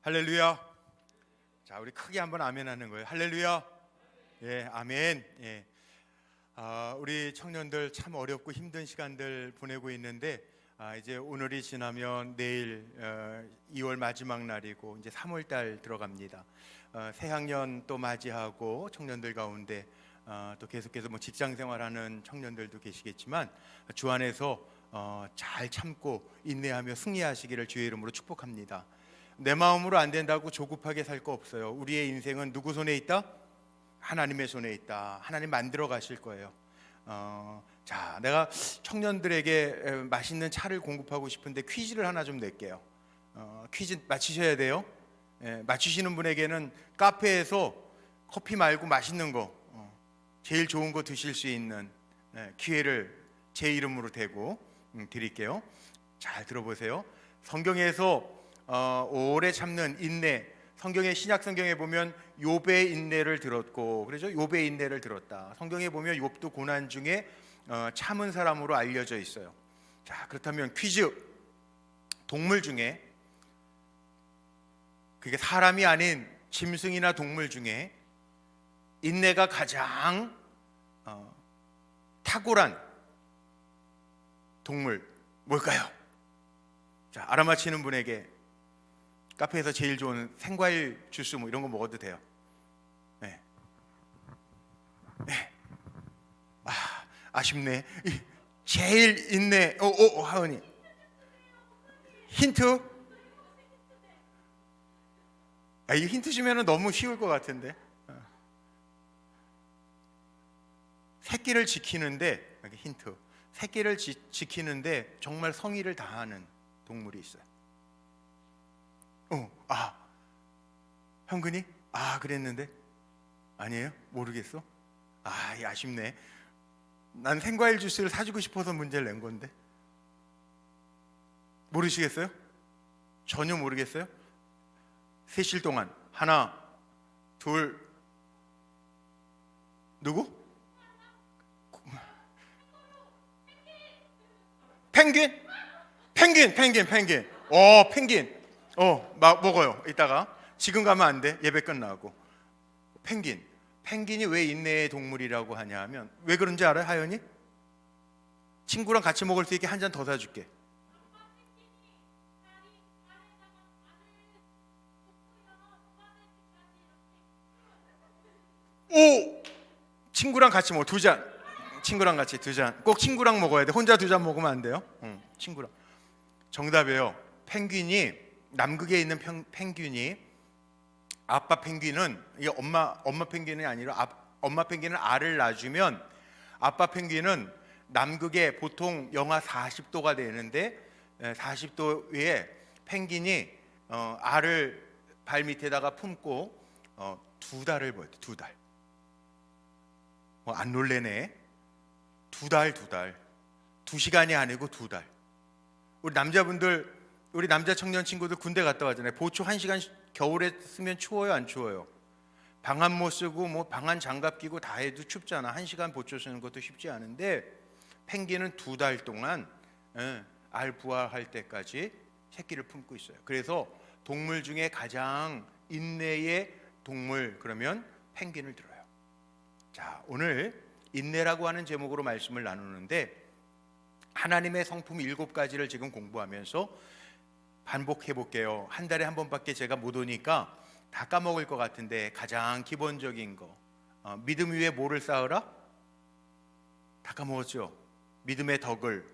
할렐루야. 자, 우리 크게 한번 아멘 하는 거예요. 할렐루야. 예, 아멘. 예. 우리 청년들 참 어렵고 힘든 시간들 보내고 있는데 이제 오늘이 지나면 내일 2월 마지막 날이고 이제 3월 달 들어갑니다. 새학년 또 맞이하고 청년들 가운데 또 계속해서 뭐 직장 생활하는 청년들도 계시겠지만 주 안에서 잘 참고 인내하며 승리하시기를 주의 이름으로 축복합니다. 내 마음으로 안 된다고 조급하게 살 거 없어요. 우리의 인생은 누구 손에 있다? 하나님의 손에 있다. 하나님 만들어 가실 거예요. 자, 내가 청년들에게 맛있는 차를 공급하고 싶은데 퀴즈를 하나 좀 낼게요. 퀴즈 맞히셔야 돼요. 맞히시는 분에게는 카페에서 커피 말고 맛있는 거, 제일 좋은 거 드실 수 있는 기회를 제 이름으로 대고 드릴게요. 잘 들어보세요. 성경에서 오래 참는 인내, 성경의 신약 성경에 보면 욥의 인내를 들었고, 그렇죠? 욥의 인내를 들었다. 성경에 보면 욥도 고난 중에 참은 사람으로 알려져 있어요. 자, 그렇다면 퀴즈. 동물 중에, 그게 사람이 아닌 짐승이나 동물 중에 인내가 가장 탁월한 동물 뭘까요? 자, 알아맞히는 분에게 카페에서 제일 좋은 생과일 주스 뭐 이런 거 먹어도 돼요. 네. 네. 아쉽네. 제일 인내. 하은이. 힌트? 이 힌트 주면은 너무 쉬울 것 같은데. 새끼를 지키는데, 힌트. 새끼를 지키는데 정말 성의를 다하는 동물이 있어요. 현근이? 그랬는데? 아니에요? 모르겠어? 아쉽네. 난 생과일 주스를 사주고 싶어서 문제를 낸 건데. 모르시겠어요? 전혀 모르겠어요? 세실 동안 하나, 둘, 누구? 펭귄? 펭귄. 펭귄. 먹어요. 이따가. 지금 가면 안 돼. 예배 끝나고. 펭귄이 왜 인내의 동물이라고 하냐 하면 왜 그런지 알아요, 하연이? 친구랑 같이 먹을 수 있게 한 잔 더 사줄게. 친구랑 같이 먹어. 2잔. 친구랑 같이 2잔. 꼭 친구랑 먹어야 돼. 혼자 2잔 먹으면 안 돼요. 친구랑. 정답이에요. 펭귄이, 남극에 있는 펭귄이, 아빠 펭귄은, 이게 엄마 펭귄이 아니라 엄마 펭귄은 알을 낳아주면 아빠 펭귄은 남극에 보통 영하 40도가 되는데 40도에 펭귄이 알을 발 밑에다가 품고 2달을 보여요. 2달. 안 놀래네. 2달. 2시간이 아니고 2달. 우리 남자분들, 우리 남자 청년 친구들 군대 갔다 왔잖아요. 보초 1시간 겨울에 쓰면 추워요, 안 추워요? 방한 못 쓰고 뭐 방한 장갑 끼고 다 해도 춥잖아. 1시간 보초 쓰는 것도 쉽지 않은데 펭귄은 2달 동안 알 부화할 때까지 새끼를 품고 있어요. 그래서 동물 중에 가장 인내의 동물 그러면 펭귄을 들어요. 자, 오늘 인내라고 하는 제목으로 말씀을 나누는데 하나님의 성품 7가지를 지금 공부하면서 반복해 볼게요. 한 달에 한 번밖에 제가 못 오니까 다 까먹을 것 같은데 가장 기본적인 거, 믿음 위에 뭐를 쌓으라? 다 까먹었죠? 믿음의 덕을.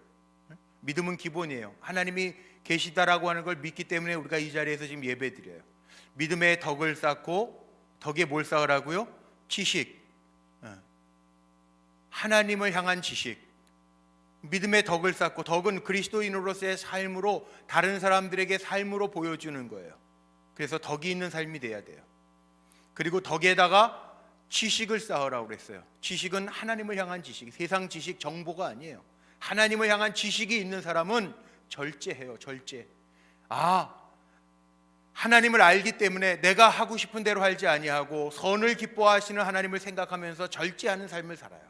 믿음은 기본이에요. 하나님이 계시다라고 하는 걸 믿기 때문에 우리가 이 자리에서 지금 예배 드려요. 믿음의 덕을 쌓고 덕에 뭘 쌓으라고요? 지식. 하나님을 향한 지식. 믿음의 덕을 쌓고, 덕은 그리스도인으로서의 삶으로 다른 사람들에게 삶으로 보여주는 거예요. 그래서 덕이 있는 삶이 돼야 돼요. 그리고 덕에다가 지식을 쌓으라고 그랬어요. 지식은 하나님을 향한 지식, 세상 지식, 정보가 아니에요. 하나님을 향한 지식이 있는 사람은 절제해요. 절제. 하나님을 알기 때문에 내가 하고 싶은 대로 하지 아니하고 선을 기뻐하시는 하나님을 생각하면서 절제하는 삶을 살아요.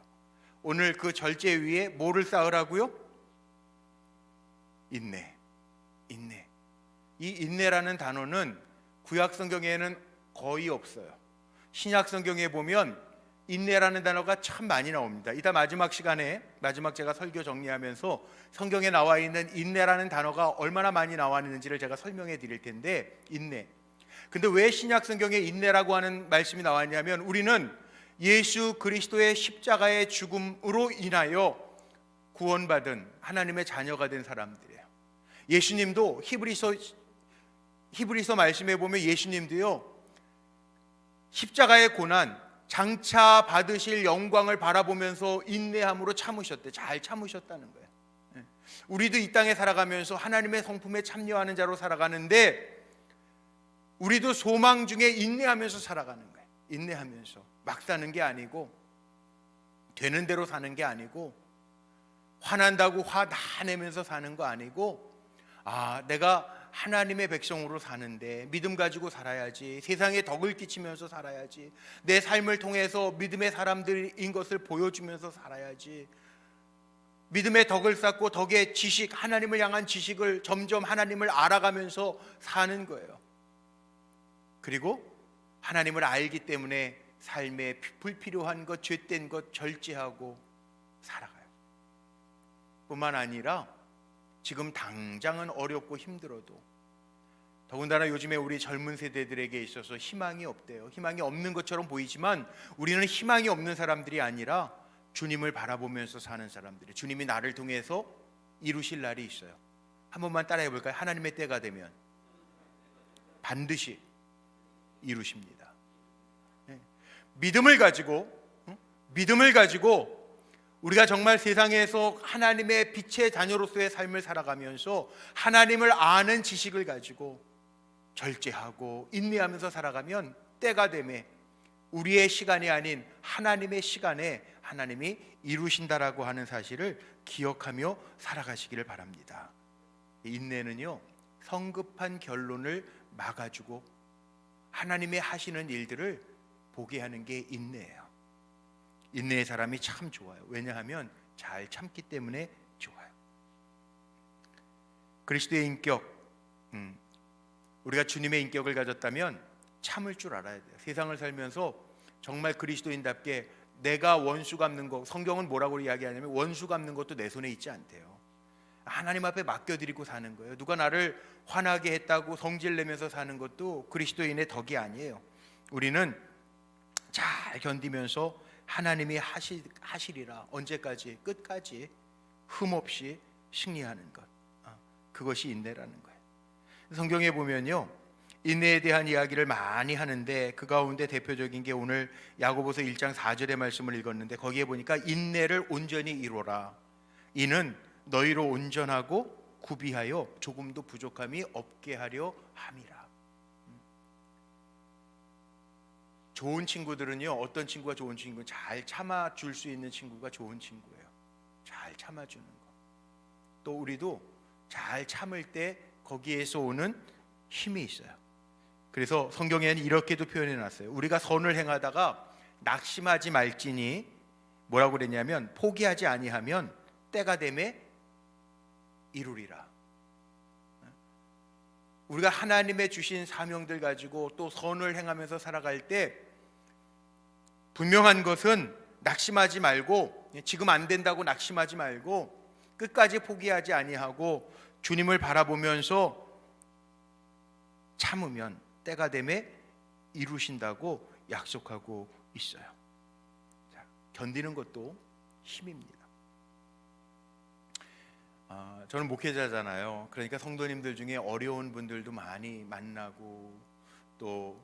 오늘 그 절제 위에 뭐를 쌓으라고요? 인내. 이 인내라는 단어는 구약 성경에는 거의 없어요. 신약 성경에 보면 인내라는 단어가 참 많이 나옵니다. 이따 마지막 시간에 제가 설교 정리하면서 성경에 나와 있는 인내라는 단어가 얼마나 많이 나와 있는지를 제가 설명해 드릴 텐데, 인내. 근데 왜 신약 성경에 인내라고 하는 말씀이 나왔냐면, 우리는 예수 그리스도의 십자가의 죽음으로 인하여 구원받은 하나님의 자녀가 된 사람들이에요. 예수님도 히브리서 말씀에 보면 예수님도요, 십자가의 고난, 장차 받으실 영광을 바라보면서 인내함으로 참으셨대. 잘 참으셨다는 거예요. 우리도 이 땅에 살아가면서 하나님의 성품에 참여하는 자로 살아가는데, 우리도 소망 중에 인내하면서 살아가는 거예요. 인내하면서 막 사는 게 아니고, 되는 대로 사는 게 아니고, 화난다고 화 다 내면서 사는 거 아니고, 내가 하나님의 백성으로 사는데 믿음 가지고 살아야지, 세상에 덕을 끼치면서 살아야지, 내 삶을 통해서 믿음의 사람들인 것을 보여주면서 살아야지, 믿음의 덕을 쌓고 덕의 지식, 하나님을 향한 지식을 점점 하나님을 알아가면서 사는 거예요. 그리고 하나님을 알기 때문에 삶에 불필요한 것, 죄된 것 절제하고 살아가요. 뿐만 아니라 지금 당장은 어렵고 힘들어도, 더군다나 요즘에 우리 젊은 세대들에게 있어서 희망이 없대요. 희망이 없는 것처럼 보이지만 우리는 희망이 없는 사람들이 아니라 주님을 바라보면서 사는 사람들이, 주님이 나를 통해서 이루실 날이 있어요. 한 번만 따라해 볼까요? 하나님의 때가 되면 반드시 이루십니다. 믿음을 가지고 우리가 정말 세상에서 하나님의 빛의 자녀로서의 삶을 살아가면서 하나님을 아는 지식을 가지고 절제하고 인내하면서 살아가면 때가 되매 우리의 시간이 아닌 하나님의 시간에 하나님이 이루신다라고 하는 사실을 기억하며 살아가시기를 바랍니다. 인내는요, 성급한 결론을 막아주고 하나님의 하시는 일들을 보게 하는 게 인내예요. 인내의 사람이 참 좋아요. 왜냐하면 잘 참기 때문에 좋아요. 그리스도의 인격, 우리가 주님의 인격을 가졌다면 참을 줄 알아야 돼요. 세상을 살면서 정말 그리스도인답게 내가 원수 갚는 거, 성경은 뭐라고 이야기하냐면 원수 갚는 것도 내 손에 있지 않대요. 하나님 앞에 맡겨드리고 사는 거예요. 누가 나를 화나게 했다고 성질 내면서 사는 것도 그리스도인의 덕이 아니에요. 우리는 잘 견디면서 하나님이 하시리라, 언제까지? 끝까지 흠없이 승리하는 것, 그것이 인내라는 거예요. 성경에 보면요, 인내에 대한 이야기를 많이 하는데 그 가운데 대표적인 게 오늘 야고보서 1장 4절의 말씀을 읽었는데, 거기에 보니까 인내를 온전히 이루라. 이는 너희로 온전하고 구비하여 조금도 부족함이 없게 하려 함이라. 좋은 친구들은요, 어떤 친구가 좋은 친구는 잘 참아줄 수 있는 친구가 좋은 친구예요. 잘 참아주는 거. 또 우리도 잘 참을 때 거기에서 오는 힘이 있어요. 그래서 성경에는 이렇게도 표현해 놨어요. 우리가 선을 행하다가 낙심하지 말지니, 뭐라고 그랬냐면 포기하지 아니하면 때가 되매 이루리라. 우리가 하나님의 주신 사명들 가지고 또 선을 행하면서 살아갈 때 분명한 것은 낙심하지 말고, 지금 안 된다고 낙심하지 말고 끝까지 포기하지 아니하고 주님을 바라보면서 참으면 때가 되매 이루신다고 약속하고 있어요. 자, 견디는 것도 힘입니다. 저는 목회자잖아요. 그러니까 성도님들 중에 어려운 분들도 많이 만나고 또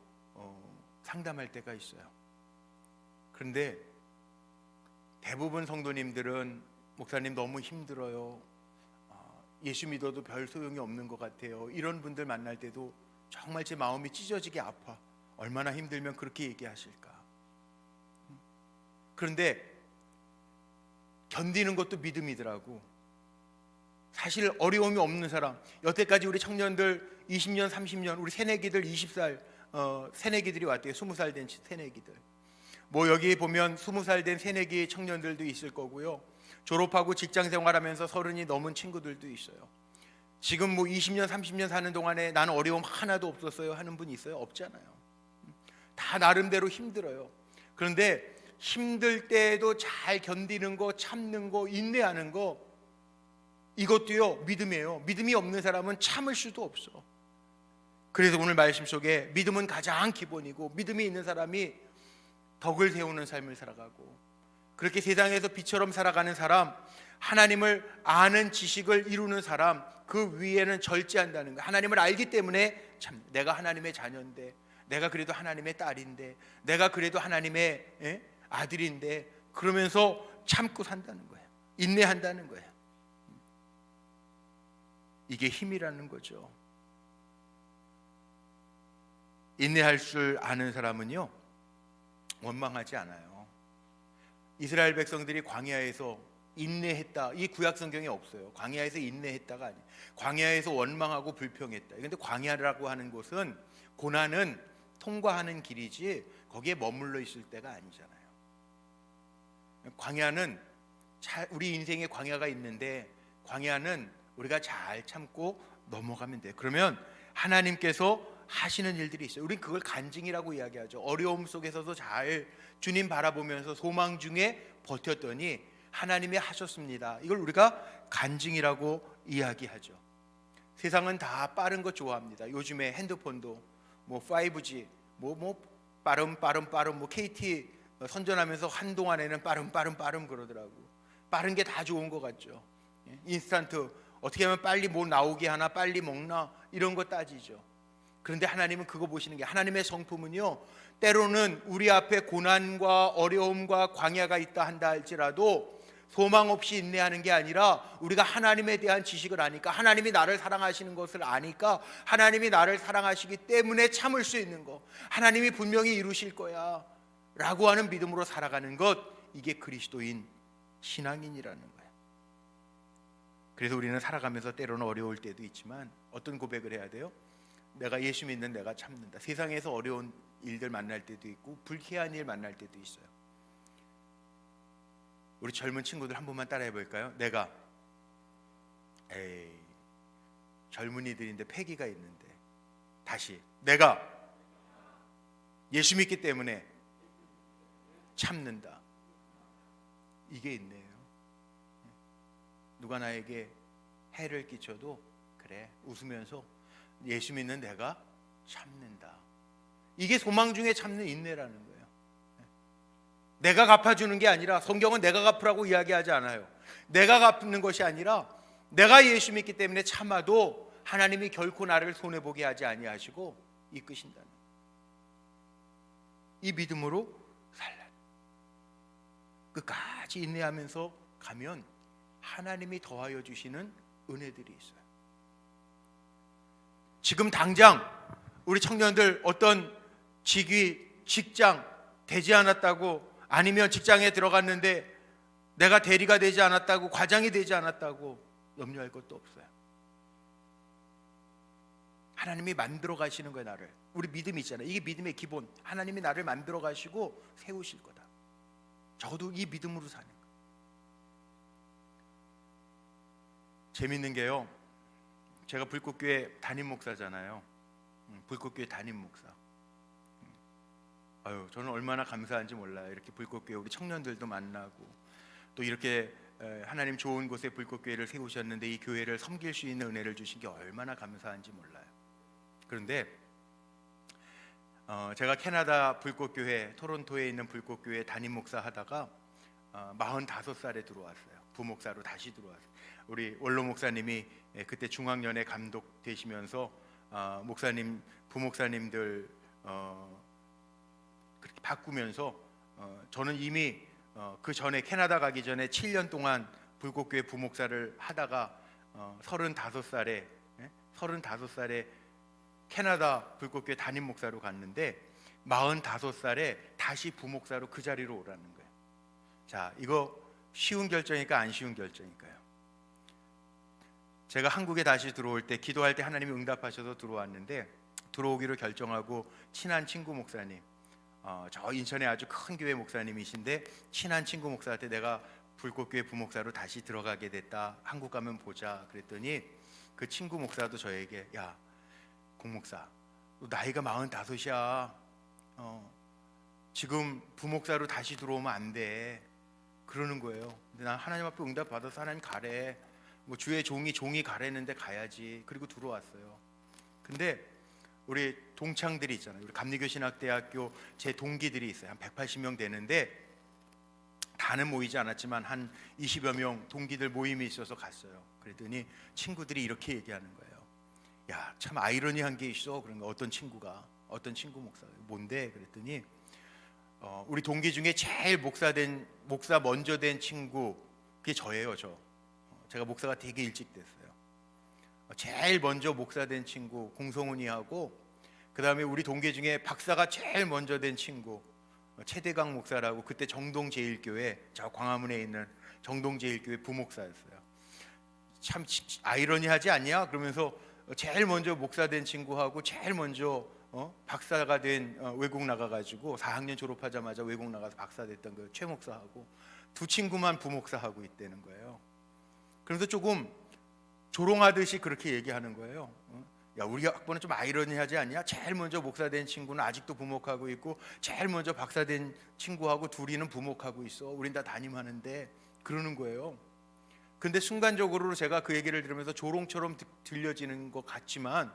상담할 때가 있어요. 그런데 대부분 성도님들은 목사님 너무 힘들어요, 예수 믿어도 별 소용이 없는 것 같아요, 이런 분들 만날 때도 정말 제 마음이 찢어지게 아파. 얼마나 힘들면 그렇게 얘기하실까. 그런데 견디는 것도 믿음이더라고. 사실 어려움이 없는 사람, 여태까지 우리 청년들 20년 30년, 우리 새내기들 20살 새내기들이 왔대요. 20살 된 새내기들. 뭐 여기 보면 20살 된 새내기 청년들도 있을 거고요, 졸업하고 직장 생활하면서 30이 넘은 친구들도 있어요. 지금 뭐 20년 30년 사는 동안에 나는 어려움 하나도 없었어요 하는 분 있어요? 없잖아요. 다 나름대로 힘들어요. 그런데 힘들 때에도 잘 견디는 거, 참는 거, 인내하는 거, 이것도요 믿음이에요. 믿음이 없는 사람은 참을 수도 없어. 그래서 오늘 말씀 속에 믿음은 가장 기본이고, 믿음이 있는 사람이 덕을 세우는 삶을 살아가고, 그렇게 세상에서 빛처럼 살아가는 사람, 하나님을 아는 지식을 이루는 사람, 그 위에는 절제한다는 거예요. 하나님을 알기 때문에 참 내가 하나님의 자녀인데, 내가 그래도 하나님의 딸인데, 내가 그래도 하나님의 아들인데, 그러면서 참고 산다는 거예요. 인내한다는 거예요. 이게 힘이라는 거죠. 인내할 줄 아는 사람은요 원망하지 않아요. 이스라엘 백성들이 광야에서 인내했다, 이 구약 성경에 없어요. 광야에서 인내했다가 아니에요. 광야에서 원망하고 불평했다. 그런데 광야라고 하는 곳은, 고난은 통과하는 길이지 거기에 머물러 있을 때가 아니잖아요. 광야는 우리 인생에 광야가 있는데, 광야는 우리가 잘 참고 넘어가면 돼요. 그러면 하나님께서 하시는 일들이 있어요. 우린 그걸 간증이라고 이야기하죠. 어려움 속에서도 잘 주님 바라보면서 소망 중에 버텼더니 하나님이 하셨습니다. 이걸 우리가 간증이라고 이야기하죠. 세상은 다 빠른 거 좋아합니다. 요즘에 핸드폰도 뭐 5G 빠름 뭐 KT 선전하면서 한동안에는 빠름 그러더라고. 빠른 게 다 좋은 것 같죠. 인스턴트, 어떻게 하면 빨리 뭐 나오게 하나, 빨리 먹나, 이런 거 따지죠. 그런데 하나님은 그거 보시는 게, 하나님의 성품은요 때로는 우리 앞에 고난과 어려움과 광야가 있다 한다 할지라도 소망 없이 인내하는 게 아니라, 우리가 하나님에 대한 지식을 아니까, 하나님이 나를 사랑하시는 것을 아니까, 하나님이 나를 사랑하시기 때문에 참을 수 있는 거, 하나님이 분명히 이루실 거야 라고 하는 믿음으로 살아가는 것, 이게 그리스도인 신앙인이라는 거예요. 그래서 우리는 살아가면서 때로는 어려울 때도 있지만 어떤 고백을 해야 돼요? 내가 예수 믿는 내가 참는다. 세상에서 어려운 일들 만날 때도 있고 불쾌한 일 만날 때도 있어요. 우리 젊은 친구들 한 번만 따라해 볼까요? 내가 젊은이들인데 패기가 있는데, 다시 내가 예수 믿기 때문에 참는다. 이게 있네요. 누가 나에게 해를 끼쳐도 그래, 웃으면서 예수 믿는 내가 참는다. 이게 소망 중에 참는 인내라는 거예요. 내가 갚아주는 게 아니라, 성경은 내가 갚으라고 이야기하지 않아요. 내가 갚는 것이 아니라, 내가 예수 믿기 때문에 참아도 하나님이 결코 나를 손해보게 하지 아니하시고 이끄신다는, 이 믿음으로 살라. 끝까지 인내하면서 가면 하나님이 더하여 주시는 은혜들이 있어요. 지금 당장 우리 청년들 어떤 직위, 직장 되지 않았다고, 아니면 직장에 들어갔는데 내가 대리가 되지 않았다고, 과장이 되지 않았다고 염려할 것도 없어요. 하나님이 만들어 가시는 거예요, 나를. 우리 믿음이 있잖아요. 이게 믿음의 기본. 하나님이 나를 만들어 가시고 세우실 거다. 적어도 이 믿음으로 사는 거예요. 재밌는 게요, 제가 불꽃교회 담임 목사잖아요. 불꽃교회 담임 목사. 저는 얼마나 감사한지 몰라요. 이렇게 불꽃교회 우리 청년들도 만나고, 또 이렇게 하나님 좋은 곳에 불꽃교회를 세우셨는데 이 교회를 섬길 수 있는 은혜를 주신 게 얼마나 감사한지 몰라요. 그런데 제가 캐나다 불꽃교회, 토론토에 있는 불꽃교회 담임 목사 하다가 45살에 들어왔어요. 부목사로 다시 들어왔어요. 우리 원로 목사님이 그때 중앙연회 감독 되시면서 목사님, 부목사님들 그렇게 바꾸면서 저는 이미 그 전에 캐나다 가기 전에 7년 동안 불꽃교회 부목사를 하다가 35살에 캐나다 불꽃교회 담임 목사로 갔는데 45살에 다시 부목사로 그 자리로 오라는 거예요. 자, 이거 쉬운 결정일까 안 쉬운 결정일까요? 제가 한국에 다시 들어올 때 기도할 때 하나님이 응답하셔서 들어왔는데, 들어오기로 결정하고 친한 친구 목사님, 저 인천에 아주 큰 교회 목사님이신데 친한 친구 목사한테 내가 불꽃교회 부목사로 다시 들어가게 됐다, 한국 가면 보자 그랬더니 그 친구 목사도 저에게, 야, 공 목사, 너 나이가 45이야. 지금 부목사로 다시 들어오면 안 돼. 그러는 거예요. 근데 난 하나님 앞에 응답 받아서 하나님 가래. 뭐 주의 종이 가래는데 가야지. 그리고 들어왔어요. 근데 우리 동창들이 있잖아요. 우리 감리교신학대학교 제 동기들이 있어요. 한 180명 되는데 다는 모이지 않았지만 한 20여 명 동기들 모임이 있어서 갔어요. 그랬더니 친구들이 이렇게 얘기하는 거예요. 야, 참 아이러니한 게 있어. 그런 거. 어떤 친구 목사, 뭔데? 그랬더니 우리 동기 중에 제일 목사 먼저 된 친구, 그게 저예요. 제가 목사가 되게 일찍 됐어요. 제일 먼저 목사 된 친구 공성훈이하고, 그 다음에 우리 동기 중에 박사가 제일 먼저 된 친구 최대강 목사라고, 그때 정동제일교회, 저 광화문에 있는 정동제일교회 부목사였어요. 참 아이러니하지 않냐? 그러면서 제일 먼저 목사 된 친구하고 제일 먼저 박사가 된 외국 나가가지고 4학년 졸업하자마자 외국 나가서 박사 됐던 그 최 목사하고 두 친구만 부목사하고 있다는 거예요. 그래서 조금 조롱하듯이 그렇게 얘기하는 거예요. 야, 우리 학번은 좀 아이러니하지 않냐? 제일 먼저 목사 된 친구는 아직도 부목하고 있고, 제일 먼저 박사 된 친구하고 둘이는 부목하고 있어. 우린 다 담임하는데. 그러는 거예요. 근데 순간적으로 제가 그 얘기를 들으면서 조롱처럼 들려지는 것 같지만,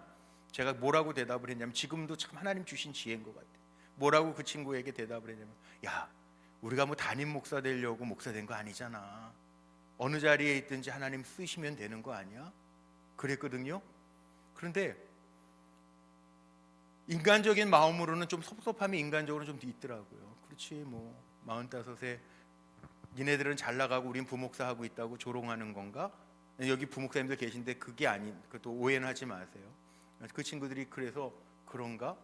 제가 뭐라고 대답을 했냐면, 지금도 참 하나님 주신 지혜인 것 같아. 뭐라고 그 친구에게 대답을 했냐면, 야, 우리가 뭐 담임 목사 되려고 목사 된 거 아니잖아. 어느 자리에 있든지 하나님 쓰시면 되는 거 아니야? 그랬거든요. 그런데 인간적인 마음으로는 좀 섭섭함이 인간적으로 좀 있더라고요. 그렇지, 뭐 45세 니네들은 잘 나가고 우린 부목사 하고 있다고 조롱하는 건가? 여기 부목사님들 계신데 그게 아닌, 그것도 오해는 하지 마세요. 그 친구들이 그래서 그런가?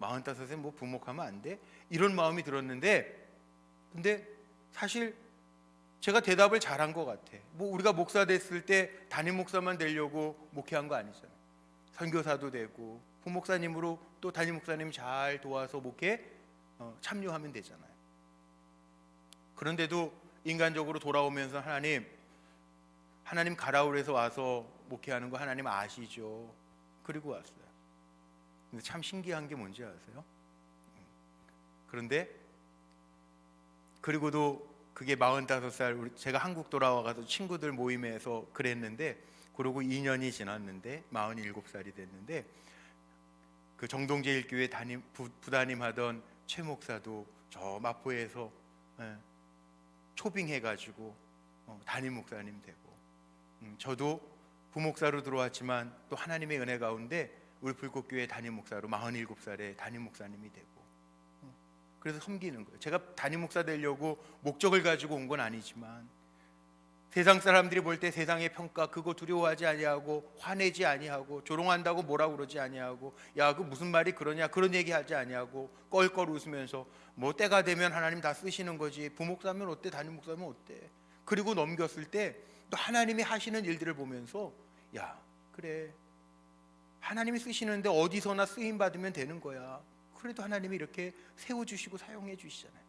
45세 뭐 부목하면 안 돼? 이런 마음이 들었는데, 근데 사실 제가 대답을 잘한 것 같아. 뭐 우리가 목사 됐을 때 담임 목사만 되려고 목회한 거 아니잖아요. 선교사도 되고 부목사님으로 또 담임 목사님 잘 도와서 목회 참여하면 되잖아요. 그런데도 인간적으로 돌아오면서 하나님 가라 그래서 와서 목회하는 거 하나님 아시죠? 그리고 왔어요. 근데 참 신기한 게 뭔지 아세요? 그런데 그리고도 그게 45살, 제가 한국 돌아와가서 친구들 모임에서 그랬는데, 그러고 2년이 지났는데 47살이 됐는데, 그 정동제일교회 부담임하던 최 목사도 저 마포에서 초빙해가지고 담임 목사님 되고, 저도 부목사로 들어왔지만 또 하나님의 은혜 가운데 우리 불꽃교회 담임 목사로 47살에 담임 목사님이 되고, 그래서 섬기는 거예요. 제가 담임 목사 되려고 목적을 가지고 온 건 아니지만, 세상 사람들이 볼 때 세상의 평가 그거 두려워하지 아니하고, 화내지 아니하고, 조롱한다고 뭐라고 그러지 아니하고, 야, 그 무슨 말이 그러냐, 그런 얘기하지 아니하고, 껄껄 웃으면서 뭐 때가 되면 하나님 다 쓰시는 거지, 부목사면 어때, 담임 목사면 어때. 그리고 넘겼을 때 또 하나님이 하시는 일들을 보면서, 야, 그래, 하나님이 쓰시는데 어디서나 쓰임 받으면 되는 거야. 그래도 하나님이 이렇게 세워주시고 사용해 주시잖아요.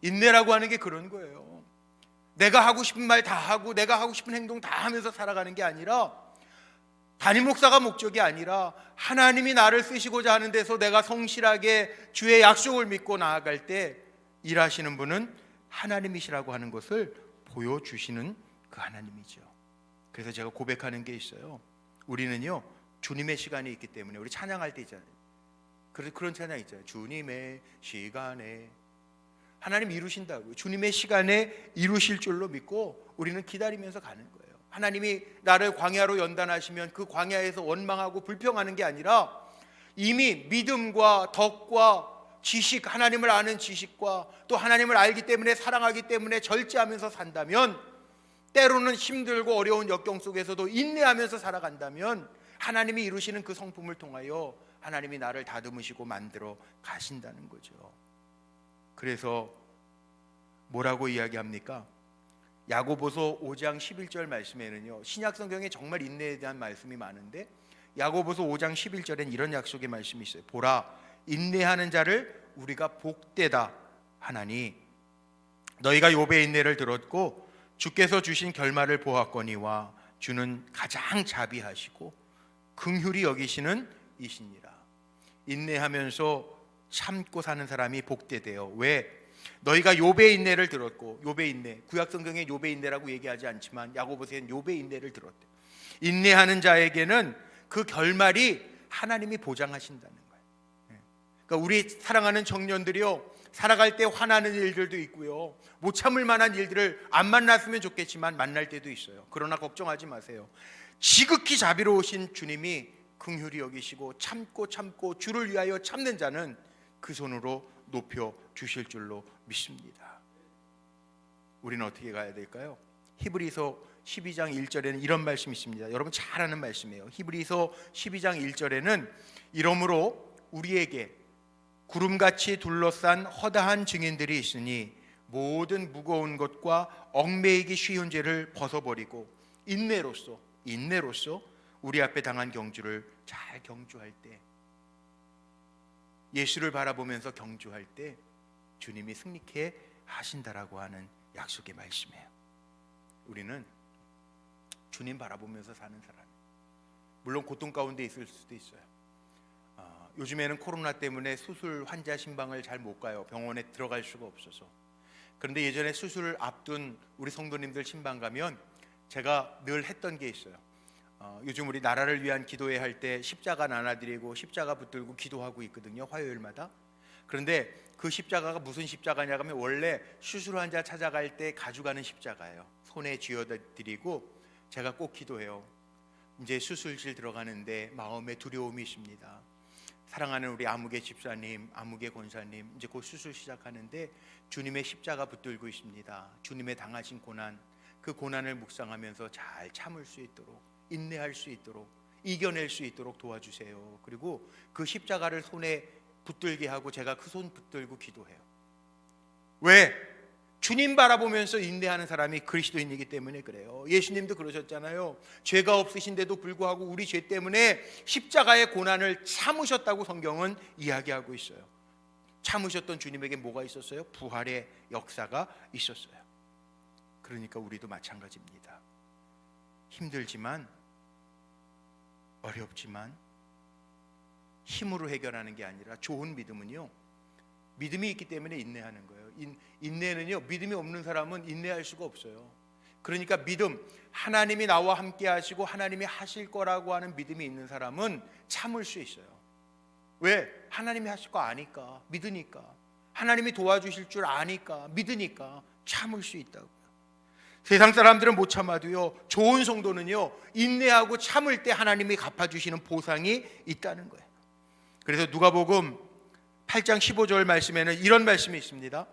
인내라고 하는 게 그런 거예요. 내가 하고 싶은 말 다 하고 내가 하고 싶은 행동 다 하면서 살아가는 게 아니라, 담임 목사가 목적이 아니라 하나님이 나를 쓰시고자 하는 데서 내가 성실하게 주의 약속을 믿고 나아갈 때 일하시는 분은 하나님이시라고 하는 것을 보여주시는 그 하나님이죠. 그래서 제가 고백하는 게 있어요. 우리는요, 주님의 시간이 있기 때문에, 우리 찬양할 때 있잖아요. 그런 찬양 있잖아요. 주님의 시간에, 하나님 이루신다고요. 주님의 시간에 이루실 줄로 믿고 우리는 기다리면서 가는 거예요. 하나님이 나를 광야로 연단하시면 그 광야에서 원망하고 불평하는 게 아니라, 이미 믿음과 덕과 지식, 하나님을 아는 지식과 또 하나님을 알기 때문에, 사랑하기 때문에 절제하면서 산다면, 때로는 힘들고 어려운 역경 속에서도 인내하면서 살아간다면, 하나님이 이루시는 그 성품을 통하여 하나님이 나를 다듬으시고 만들어 가신다는 거죠. 그래서 뭐라고 이야기합니까? 야고보서 5장 11절 말씀에는요, 신약 성경에 정말 인내에 대한 말씀이 많은데, 야고보서 5장 11절엔 이런 약속의 말씀이 있어요. 보라, 인내하는 자를 우리가 복되다 하나니, 너희가 욥의 인내를 들었고 주께서 주신 결말을 보았거니와 주는 가장 자비하시고 긍휼히 여기시는 이시니라. 인내하면서 참고 사는 사람이 복되대요. 왜? 너희가 욥의 인내를 들었고, 욥의 인내, 구약 성경에 욥의 인내라고 얘기하지 않지만 야고보서엔 욥의 인내를 들었대. 인내하는 자에게는 그 결말이 하나님이 보장하신다는 거예요. 그러니까 우리 사랑하는 청년들이요, 살아갈 때 화나는 일들도 있고요, 못 참을 만한 일들을 안 만났으면 좋겠지만 만날 때도 있어요. 그러나 걱정하지 마세요. 지극히 자비로우신 주님이 긍휼히 여기시고 참고 주를 위하여 참는 자는 그 손으로 높여 주실 줄로 믿습니다. 우리는 어떻게 가야 될까요? 히브리서 12장 1절에는 이런 말씀이 있습니다. 여러분 잘 아는 말씀이에요. 히브리서 12장 1절에는 이러므로 우리에게 구름같이 둘러싼 허다한 증인들이 있으니 모든 무거운 것과 얽매이기 쉬운 죄를 벗어버리고 인내로써 우리 앞에 당한 경주를 잘 경주할 때, 예수를 바라보면서 경주할 때 주님이 승리케 하신다라고 하는 약속의 말씀이에요. 우리는 주님 바라보면서 사는 사람, 물론 고통 가운데 있을 수도 있어요. 요즘에는 코로나 때문에 수술 환자 신방을 잘 못 가요. 병원에 들어갈 수가 없어서. 그런데 예전에 수술을 앞둔 우리 성도님들 신방 가면 제가 늘 했던 게 있어요. 요즘 우리 나라를 위한 기도회 할 때 십자가 나눠드리고 십자가 붙들고 기도하고 있거든요, 화요일마다. 그런데 그 십자가가 무슨 십자가냐 하면 원래 수술 환자 찾아갈 때 가져가는 십자가예요. 손에 쥐어드리고 제가 꼭 기도해요. 이제 수술실 들어가는데 마음에 두려움이 있습니다. 사랑하는 우리 아무개 집사님, 아무개 권사님, 이제 곧 수술 시작하는데 주님의 십자가 붙들고 있습니다. 주님의 당하신 고난, 그 고난을 묵상하면서 잘 참을 수 있도록, 인내할 수 있도록, 이겨낼 수 있도록 도와주세요. 그리고 그 십자가를 손에 붙들게 하고 제가 그 손 붙들고 기도해요. 왜? 주님 바라보면서 인내하는 사람이 그리스도인이기 때문에 그래요. 예수님도 그러셨잖아요. 죄가 없으신데도 불구하고 우리 죄 때문에 십자가의 고난을 참으셨다고 성경은 이야기하고 있어요. 참으셨던 주님에게 뭐가 있었어요? 부활의 역사가 있었어요. 그러니까 우리도 마찬가지입니다. 힘들지만, 어렵지만 힘으로 해결하는 게 아니라 좋은 믿음은요, 믿음이 있기 때문에 인내하는 거예요. 인내는요, 믿음이 없는 사람은 인내할 수가 없어요. 그러니까 믿음, 하나님이 나와 함께 하시고 하나님이 하실 거라고 하는 믿음이 있는 사람은 참을 수 있어요. 왜? 하나님이 하실 거 아니까, 믿으니까. 하나님이 도와주실 줄 아니까, 믿으니까 참을 수 있다고요. 세상 사람들은 못 참아도요, 좋은 성도는요, 인내하고 참을 때 하나님이 갚아주시는 보상이 있다는 거예요. 그래서 누가복음 8장 15절 말씀에는 이런 말씀이 있습니다.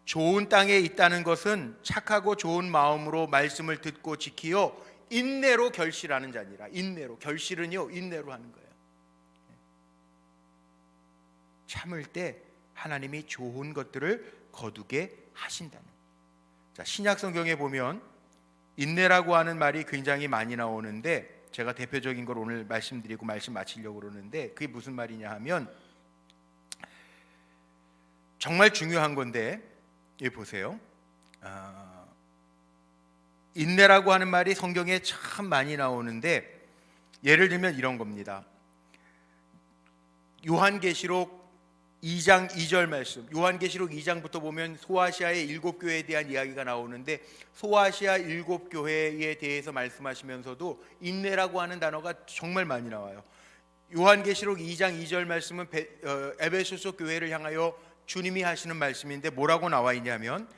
좋은 땅에 있다는 것은 착하고 좋은 마음으로 말씀을 듣고 지키어 인내로 결실하는 자니라. 인내로, 결실은요, 인내로 하는 거예요. 참을 때 하나님이 좋은 것들을 거두게 하신다는 거예요. 자, 신약 성경에 보면 인내라고 하는 말이 굉장히 많이 나오는데, 제가 대표적인 걸 오늘 말씀드리고 말씀 마치려고 그러는데, 그게 무슨 말이냐 하면 정말 중요한 건데, 여기 보세요. 인내라고 하는 말이 성경에 참 많이 나오는데, 예를 들면 이런 겁니다. 요한계시록 2장 2절 말씀, 요한계시록 2장부터 보면 소아시아의 7교회에 대한 이야기가 나오는데, 소아시아 7교회에 대해서 말씀하시면서도 인내라고 하는 단어가 정말 많이 나와요. 요한계시록 2장 2절 말씀은 에베소서 교회를 향하여 주님이 하시는 말씀인데 뭐라고 나와 있냐면,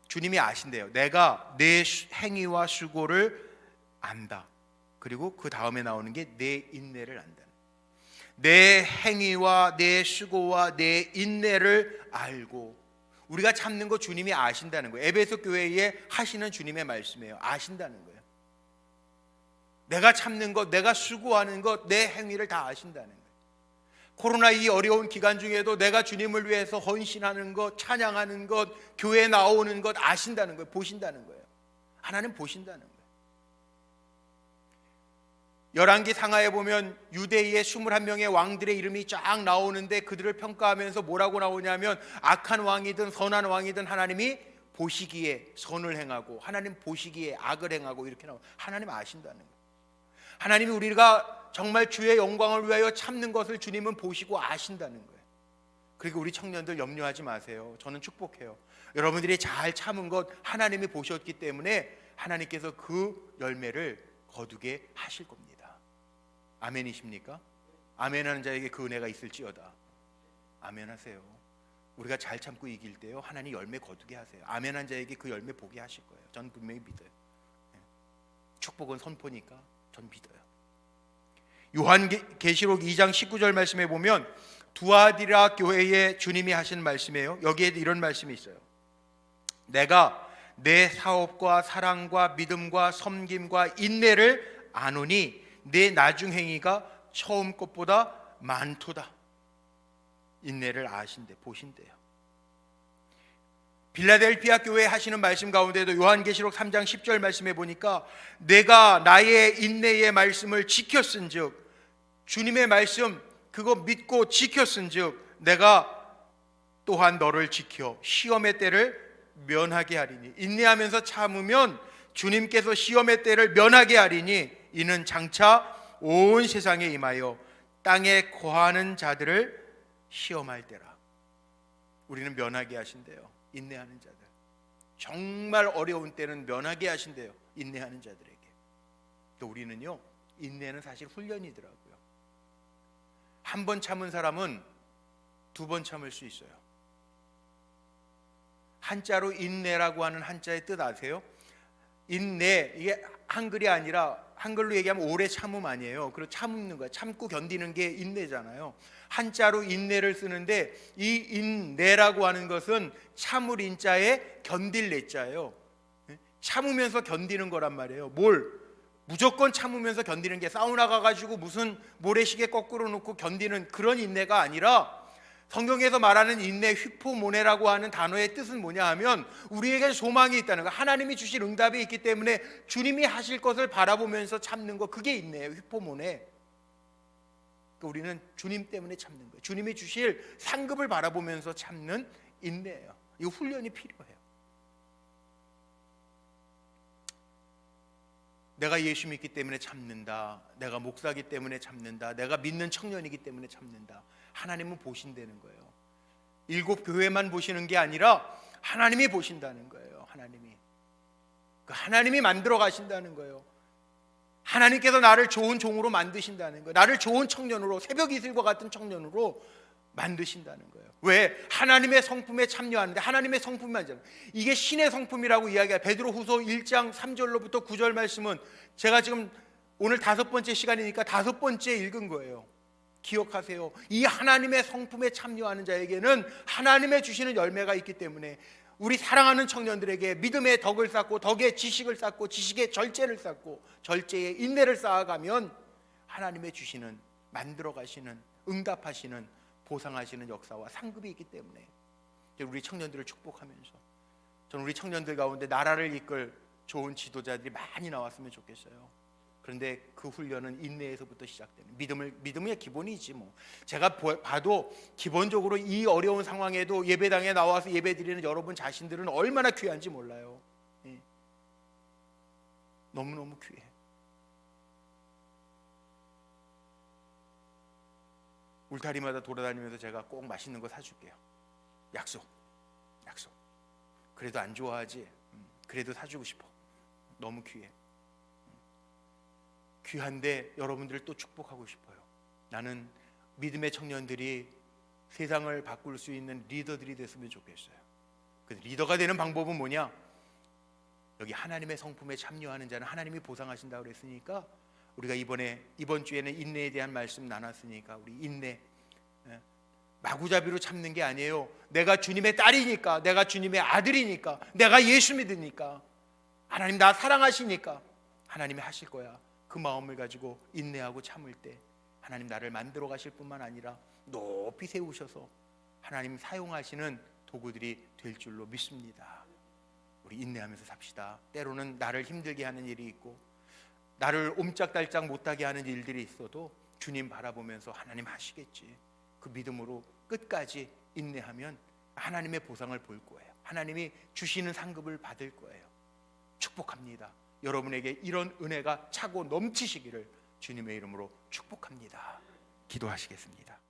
주님이 아신대요. 내가 내 행위와 수고를 안다. 그리고 그 다음에 나오는 게 내 인내를 안다. 내 행위와 내 수고와 내 인내를 알고, 우리가 참는 거 주님이 아신다는 거예요. 에베소 교회에 하시는 주님의 말씀이에요. 아신다는 거예요. 내가 참는 것, 내가 수고하는 것, 내 행위를 다 아신다는 거예요. 코로나 이 어려운 기간 중에도 내가 주님을 위해서 헌신하는 것, 찬양하는 것, 교회에 나오는 것 아신다는 거예요. 보신다는 거예요. 하나님 보신다는 거예요. 열왕기 상하에 보면 유대의 21명의 왕들의 이름이 쫙 나오는데, 그들을 평가하면서 뭐라고 나오냐면, 악한 왕이든 선한 왕이든 하나님이 보시기에 선을 행하고 하나님 보시기에 악을 행하고 이렇게 나와요. 하나님 아신다는 거예요. 하나님이 우리가 정말 주의 영광을 위하여 참는 것을 주님은 보시고 아신다는 거예요. 그리고 우리 청년들 염려하지 마세요. 저는 축복해요. 여러분들이 잘 참은 것 하나님이 보셨기 때문에 하나님께서 그 열매를 거두게 하실 겁니다. 아멘이십니까? 아멘하는 자에게 그 은혜가 있을지어다. 아멘하세요. 우리가 잘 참고 이길 때요, 하나님 열매 거두게 하세요. 아멘한 자에게 그 열매 보게 하실 거예요. 전 분명히 믿어요. 축복은 선포니까 전 믿어요. 요한계시록 2장 19절 말씀에 보면 두아디라 교회에 주님이 하신 말씀이에요. 여기에 이런 말씀이 있어요. 내가 내 사업과 사랑과 믿음과 섬김과 인내를 아노니 내 나중 행위가 처음 것보다 많도다. 인내를 아신대, 보신대요. 빌라델피아 교회에 하시는 말씀 가운데도 요한계시록 3장 10절 말씀에 보니까 내가 나의 인내의 말씀을 지켰은즉, 주님의 말씀 그거 믿고 지켰은즉 내가 또한 너를 지켜 시험의 때를 면하게 하리니. 인내하면서 참으면 주님께서 시험의 때를 면하게 하리니 이는 장차 온 세상에 임하여 땅에 거하는 자들을 시험할 때라. 우리는 면하게 하신대요. 인내하는 자들, 정말 어려운 때는 면하게 하신대요. 인내하는 자들에게. 또 우리는요, 인내는 사실 훈련이더라고요. 한 번 참은 사람은 두 번 참을 수 있어요. 한자로 인내라고 하는 한자의 뜻 아세요? 인내, 이게 한글이 아니라 한글로 얘기하면 오래 참음 아니에요. 그리고 참는 거야. 참고 견디는 게 인내잖아요. 한자로 인내를 쓰는데 이 인내라고 하는 것은 참을 인자에 견딜 내자예요. 참으면서 견디는 거란 말이에요. 무조건 참으면서 견디는 게 사우나 가가지고 무슨 모래시계 거꾸로 놓고 견디는 그런 인내가 아니라, 성경에서 말하는 인내, 휘포모네라고 하는 단어의 뜻은 뭐냐 하면 우리에게 소망이 있다는 거, 하나님이 주실 응답이 있기 때문에 주님이 하실 것을 바라보면서 참는 거, 그게 인내예요. 휘포모네. 그러니까 우리는 주님 때문에 참는 거예요. 주님이 주실 상급을 바라보면서 참는 인내예요. 이 훈련이 필요해요. 내가 예수 믿기 때문에 참는다, 내가 목사기 때문에 참는다, 내가 믿는 청년이기 때문에 참는다. 하나님은 보신다는 거예요. 일곱 교회만 보시는 게 아니라 하나님이 보신다는 거예요. 하나님이 만들어 가신다는 거예요. 하나님께서 나를 좋은 종으로 만드신다는 거예요. 나를 좋은 청년으로, 새벽 이슬과 같은 청년으로 만드신다는 거예요. 왜? 하나님의 성품에 참여하는데, 하나님의 성품이 아니잖아요. 이게 신의 성품이라고 이야기해요. 베드로후서 1장 3절로부터 9절 말씀은 제가 지금 오늘 5번째 시간이니까 5번째 읽은 거예요. 기억하세요. 이 하나님의 성품에 참여하는 자에게는 하나님의 주시는 열매가 있기 때문에 우리 사랑하는 청년들에게 믿음의 덕을 쌓고, 덕의 지식을 쌓고, 지식의 절제를 쌓고, 절제의 인내를 쌓아가면 하나님의 주시는, 만들어 가시는, 응답하시는, 보상하시는 역사와 상급이 있기 때문에 우리 청년들을 축복하면서, 저는 우리 청년들 가운데 나라를 이끌 좋은 지도자들이 많이 나왔으면 좋겠어요. 그런데 그 훈련은 인내에서부터 시작되는, 믿음의 기본이지 뭐. 제가 봐도 기본적으로 이 어려운 상황에도 예배당에 나와서 예배드리는 여러분 자신들은 얼마나 귀한지 몰라요. 너무너무 귀해. 울타리마다 돌아다니면서 제가 꼭 맛있는 거 사줄게요. 약속. 그래도 안 좋아하지? 그래도 사주고 싶어. 너무 귀해. 귀한데 여러분들을 또 축복하고 싶어요. 나는 믿음의 청년들이 세상을 바꿀 수 있는 리더들이 됐으면 좋겠어요. 그 리더가 되는 방법은 뭐냐? 여기 하나님의 성품에 참여하는 자는 하나님이 보상하신다고 그랬으니까, 우리가 이번 주에는 인내에 대한 말씀 나눴으니까 우리 인내, 마구잡이로 참는 게 아니에요. 내가 주님의 딸이니까, 내가 주님의 아들이니까, 내가 예수 믿으니까, 하나님 나 사랑하시니까 하나님이 하실 거야. 그 마음을 가지고 인내하고 참을 때 하나님 나를 만들어 가실 뿐만 아니라 높이 세우셔서 하나님 사용하시는 도구들이 될 줄로 믿습니다. 우리 인내하면서 삽시다. 때로는 나를 힘들게 하는 일이 있고, 나를 옴짝달짝 못하게 하는 일들이 있어도 주님 바라보면서 하나님 하시겠지, 그 믿음으로 끝까지 인내하면 하나님의 보상을 볼 거예요. 하나님이 주시는 상급을 받을 거예요. 축복합니다. 여러분에게 이런 은혜가 차고 넘치시기를 주님의 이름으로 축복합니다. 기도하시겠습니다.